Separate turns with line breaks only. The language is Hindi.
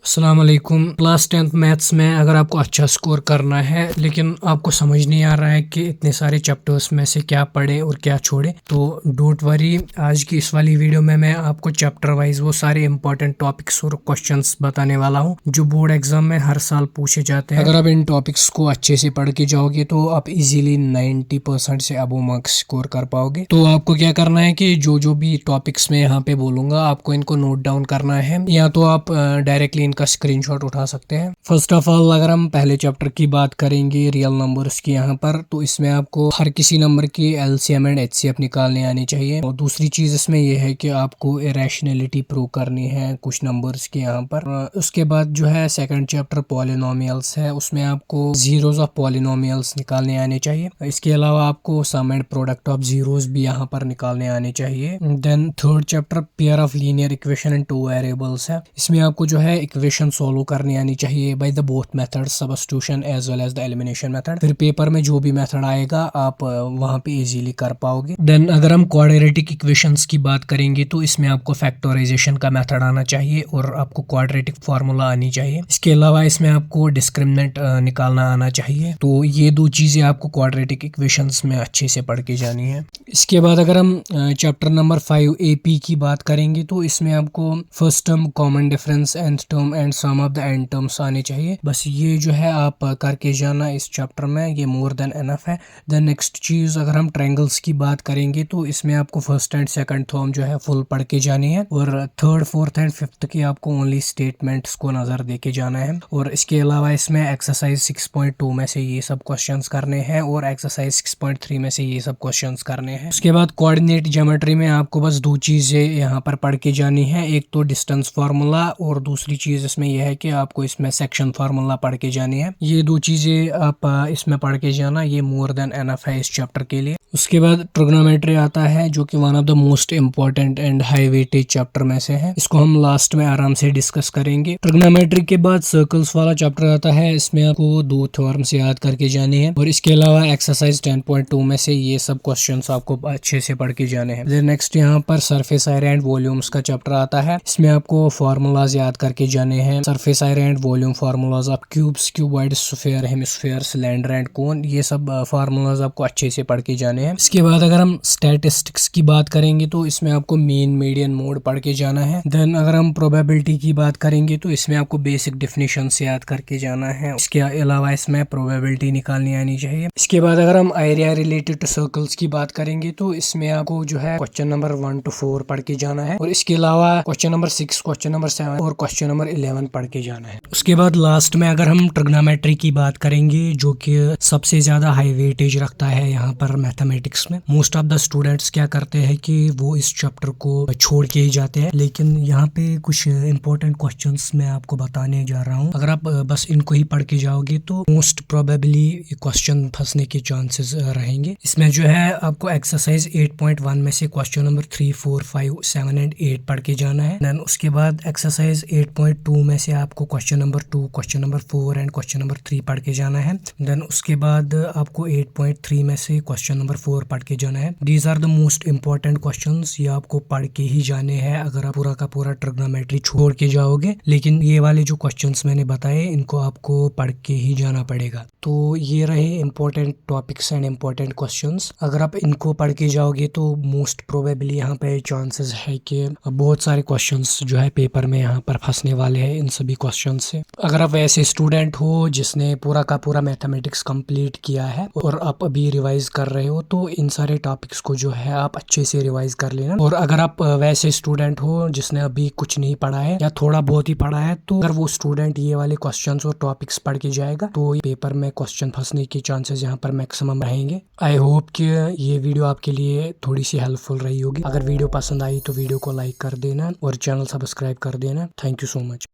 अस्सलाम वालेकुम। क्लास 10th मैथ्स में अगर आपको अच्छा स्कोर करना है लेकिन आपको समझ नहीं आ रहा है कि इतने सारे चैप्टर्स में से क्या पढ़े और क्या छोड़े, तो डोंट वरी। आज की इस वाली वीडियो में मैं आपको चैप्टर वाइज वो सारे इंपॉर्टेंट टॉपिक्स और क्वेश्चंस बताने वाला हूं जो बोर्ड एग्जाम में हर साल पूछे जाते हैं। अगर आप इन टॉपिक्स को अच्छे से पढ़ के जाओगे तो आप इजीली 90% से अबव मार्क्स स्कोर कर पाओगे। तो आपको क्या करना है कि जो जो भी टॉपिक्स मैं यहाँ पे बोलूंगा आपको इनको नोट डाउन करना है, या तो आप डायरेक्टली इनका स्क्रीनशॉट उठा सकते हैं। फर्स्ट ऑफ ऑल अगर हम पहले चैप्टर की बात करेंगे रियल नंबर्स की यहाँ पर, तो इसमें आपको हर किसी नंबर की एलसीएम एंड एचसीएफ निकालने आनी चाहिए। और दूसरी चीज इसमें यह है कि आपको इरेशनैलिटी प्रूव करनी है कुछ नंबर्स की यहाँ पर। उसके बाद जो है सेकंड चैप्टर पॉलिनोमियल्स है, उसमें आपको जीरोस ऑफ पॉलिनोमियल्स निकालने आने चाहिए। इसके अलावा आपको sum and product of zeros भी यहाँ पर निकालने आने चाहिए। Then third chapter pair of linear equation and two variables है, इसमें आपको जो है इक्वेशन सॉल्व करनी आनी चाहिए by the both methods, substitution as well as the elimination method. फिर पेपर में जो भी मेथड आएगा आप वहां पे इजीली कर पाओगे। देन अगर हम क्वाड्रेटिक इक्वेशंस की बात करेंगे तो इसमें आपको फैक्टराइजेशन का मेथड आना चाहिए और आपको क्वाड्रेटिक फार्मूला आनी चाहिए। इसके अलावा इसमें आपको डिस्क्रिमिनेंट निकालना आना चाहिए। तो ये दो चीजें आपको क्वाड्रेटिक इक्वेशंस में अच्छे से पढ़ के जानी है। इसके बाद अगर हम चैप्टर नंबर 5 एपी की बात करेंगे तो इसमें आपको first term, common difference, nth term and sum of the n terms आने चाहिए। बस ये जो है आप करके जाना इस चैप्टर में, ये मोर देन एनफ है। देन नेक्स्ट चीज अगर हम ट्रायंगल्स की बात करेंगे तो इसमें आपको फर्स्ट एंड सेकंड थर्म जो है फुल पढ़ के जानी है, और थर्ड, फोर्थ एंड फिफ्थ की आपको ओनली स्टेटमेंट्स को नजर दे के जाना है। और इसके अलावा इसमें एक्सरसाइज 6.2 में से ये सब क्वेश्चंस करने हैं और एक्सरसाइज 6.3 में से ये सब क्वेश्चंस करने हैं। उसके बाद कोऑर्डिनेट ज्योमेट्री में आपको बस दो चीजें यहाँ पर पढ़ के जानी है, एक तो डिस्टेंस फार्मूला और दूसरी चीज इसमें यह है कि आपको इसमें सेक्शन फार्मूला पढ़ के जानी है। ये दो चीजें आप इसमें पढ़ के जाना, ये मोर देन एनफ है इस चैप्टर के लिए। उसके बाद ट्रिग्नोमेट्री आता है जो कि one of the most important and high weightage chapter में से है, इसको हम लास्ट में आराम से डिस्कस करेंगे। ट्रिग्नोमेट्री के बाद सर्कल्स वाला चैप्टर आता है, इसमें आपको दो थ्योरम्स याद करके जाने हैं और इसके अलावा एक्सरसाइज 10.2 में से ये सब क्वेश्चंस आपको अच्छे से पढ़ के जाने हैं। नेक्स्ट यहाँ पर सरफेस एरिया एंड वॉल्यूम्स का चैप्टर आता है, इसमें आपको फार्मूलाज याद करके जाने हैं। Surface area and volume formulas of cubes, cuboid, sphere, hemisphere, cylinder and कोन, ये सब फार्मूलाज आपको अच्छे से पढ़ के जाने हैं। इसके बाद अगर हम स्टैटिस्टिक्स की बात करेंगे तो इसमें आपको मीन, मीडियन, मोड पढ़ के जाना है। देन अगर हम प्रोबेबिलिटी की बात करेंगे तो इसमें आपको बेसिक डेफिनेशन याद करके जाना है। इसके अलावा इसमें प्रोबेबिलिटी निकालनी आनी चाहिए। इसके बाद अगर हम एरिया रिलेटेड टू सर्कल्स की बात करेंगे तो इसमें आपको जो है क्वेश्चन नंबर 1 to 4 पढ़ के जाना है, और इसके अलावा क्वेश्चन नंबर 6, क्वेश्चन नंबर 7 और क्वेश्चन नंबर 11 पढ़ के जाना है। उसके बाद लास्ट में अगर हम ट्रिग्नोमेट्री की बात करेंगे जो कि सबसे ज्यादा हाई वेटेज रखता है यहाँ पर मैथमेटिक्स में। मोस्ट ऑफ द स्टूडेंट्स क्या करते हैं कि वो इस चैप्टर को छोड़ के ही जाते हैं, लेकिन यहाँ पे कुछ इंपॉर्टेंट क्वेश्चंस मैं आपको बताने जा रहा हूँ। अगर आप बस इनको ही पढ़ के जाओगे तो मोस्ट प्रोबेबली क्वेश्चन फंसने के चांसेस रहेंगे। इसमें जो है आपको एक्सरसाइज 8.1 में से क्वेश्चन नंबर 3, 4, 5, 7 एंड 8 पढ़ के जाना है। देन उसके बाद एक्सरसाइज 8.2 में से आपको question number 2, question number 4 and question number 3 पढ़ के जाना है। देन उसके बाद आपको 8.3 में से क्वेश्चन नंबर 4 पढ़ के जाना है। These are the most important questions, ये आपको पढ़ के ही जाने हैं अगर आप पूरा का पूरा ट्रिग्नोमेट्री छोड़ के जाओगे। लेकिन ये वाले जो क्वेश्चंस मैंने बताए इनको आपको पढ़ के ही जाना पड़ेगा। तो ये रहे important topics and important questions. अगर आप इनको पढ़ के जाओगे तो मोस्ट प्रोबेबली यहाँ पे चांसेस है कि बहुत सारे क्वेश्चंस जो है पेपर में यहाँ पर फंसने वाले हैं इन सभी क्वेश्चन से। अगर आप ऐसे स्टूडेंट हो जिसने पूरा का पूरा मैथमेटिक्स कंप्लीट किया है और आप अभी रिवाइज कर रहे हो तो इन सारे टॉपिक्स को जो है आप अच्छे से रिवाइज कर लेना। और अगर आप वैसे स्टूडेंट हो जिसने अभी कुछ नहीं पढ़ा है या थोड़ा बहुत ही पढ़ा है, तो अगर वो स्टूडेंट ये वाले क्वेश्चंस और टॉपिक्स पढ़ के जाएगा तो पेपर में क्वेश्चन फंसने के चांसेस यहाँ पर मैक्सिमम रहेंगे। आई होप कि ये वीडियो आपके लिए थोड़ी सी हेल्पफुल रही होगी। अगर वीडियो पसंद आई तो वीडियो को लाइक कर देना और चैनल सब्सक्राइब कर देना। Thank you so much.